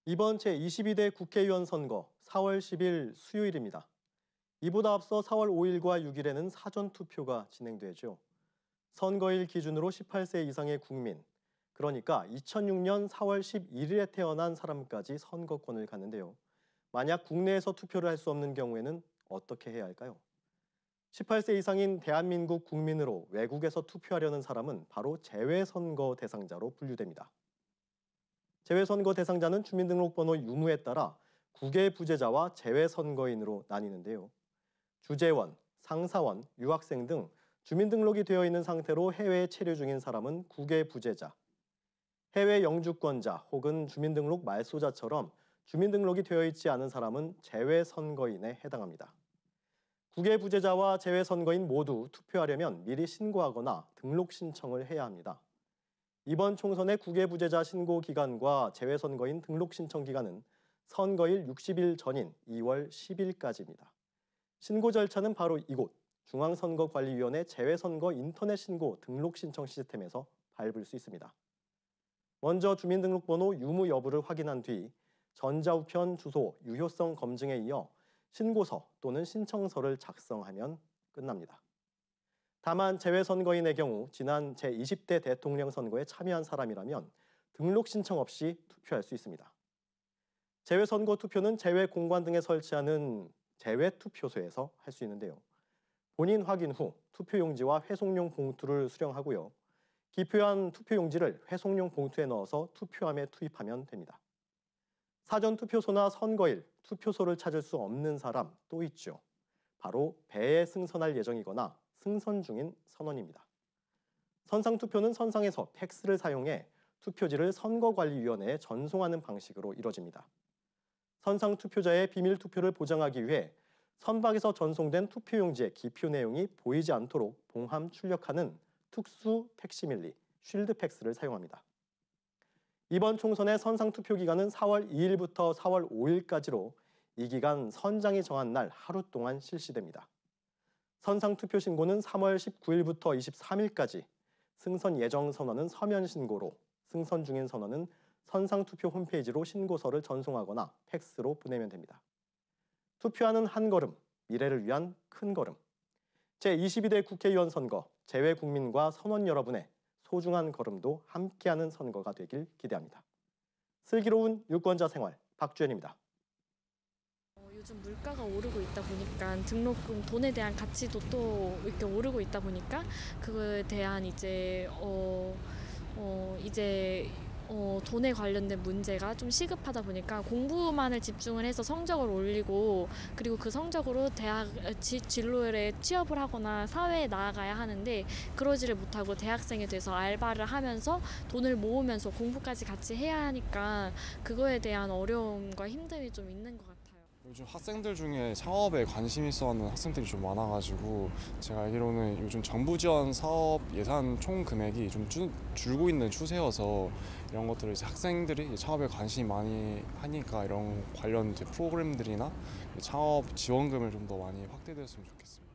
이번 제22대 국회의원 선거 4월 10일 수요일입니다. 이보다 앞서 4월 5일과 6일에는 사전투표가 진행되죠. 선거일 기준으로 18세 이상의 국민, 그러니까 2006년 4월 11일에 태어난 사람까지 선거권을 갖는데요. 만약 국내에서 투표를 할 수 없는 경우에는 어떻게 해야 할까요? 18세 이상인 대한민국 국민으로 외국에서 투표하려는 사람은 바로 재외선거 대상자로 분류됩니다. 재외선거 대상자는 주민등록번호 유무에 따라 국외 부재자와 재외선거인으로 나뉘는데요. 주재원, 상사원, 유학생 등 주민등록이 되어 있는 상태로 해외에 체류 중인 사람은 국외 부재자, 해외 영주권자 혹은 주민등록 말소자처럼 주민등록이 되어 있지 않은 사람은 재외선거인에 해당합니다. 국외 부재자와 재외선거인 모두 투표하려면 미리 신고하거나 등록 신청을 해야 합니다. 이번 총선의 국외 부재자 신고 기간과 재외선거인 등록 신청 기간은 선거일 60일 전인 2월 10일까지입니다. 신고 절차는 바로 이곳 중앙선거관리위원회 재외선거 인터넷 신고 등록 신청 시스템에서 밟을 수 있습니다. 먼저 주민등록번호 유무 여부를 확인한 뒤 전자우편 주소 유효성 검증에 이어 신고서 또는 신청서를 작성하면 끝납니다. 다만 재외선거인의 경우 지난 제20대 대통령 선거에 참여한 사람이라면 등록 신청 없이 투표할 수 있습니다. 재외선거 투표는 재외공관 등에 설치하는 재외투표소에서 할 수 있는데요. 본인 확인 후 투표용지와 회송용 봉투를 수령하고요. 기표한 투표용지를 회송용 봉투에 넣어서 투표함에 투입하면 됩니다. 사전투표소나 선거일 투표소를 찾을 수 없는 사람 또 있죠. 바로 배에 승선할 예정이거나 승선 중인 선원입니다. 선상투표는 선상에서 팩스를 사용해 투표지를 선거관리위원회에 전송하는 방식으로 이뤄집니다. 선상투표자의 비밀투표를 보장하기 위해 선박에서 전송된 투표용지의 기표 내용이 보이지 않도록 봉함 출력하는 특수 팩시밀리, 쉴드팩스를 사용합니다. 이번 총선의 선상투표 기간은 4월 2일부터 4월 5일까지로 이 기간 선장이 정한 날 하루 동안 실시됩니다. 선상투표 신고는 3월 19일부터 23일까지, 승선 예정 선원은 서면 신고로, 승선 중인 선원은 선상투표 홈페이지로 신고서를 전송하거나 팩스로 보내면 됩니다. 투표하는 한 걸음, 미래를 위한 큰 걸음. 제22대 국회의원 선거, 재외국민과 선원 여러분의 소중한 걸음도 함께하는 선거가 되길 기대합니다. 슬기로운 유권자 생활, 박주현입니다. 요즘 물가가 오르고 있다 보니까 등록금 돈에 대한 가치도 또 이렇게 오르고 있다 보니까 그거에 대한 돈에 관련된 문제가 좀 시급하다 보니까 공부만을 집중을 해서 성적을 올리고 그리고 그 성적으로 대학 진로에 취업을 하거나 사회에 나아가야 하는데 그러지를 못하고 대학생이 돼서 알바를 하면서 돈을 모으면서 공부까지 같이 해야 하니까 그거에 대한 어려움과 힘듦이 좀 있는 것 같아요. 요즘 학생들 중에 창업에 관심 있어 하는 학생들이 좀 많아가지고 제가 알기로는 요즘 정부 지원 사업 예산 총 금액이 좀 줄고 있는 추세여서 이런 것들을 이제 학생들이 창업에 관심이 많이 하니까 이런 관련 이제 프로그램들이나 창업 지원금을 좀 더 많이 확대되었으면 좋겠습니다.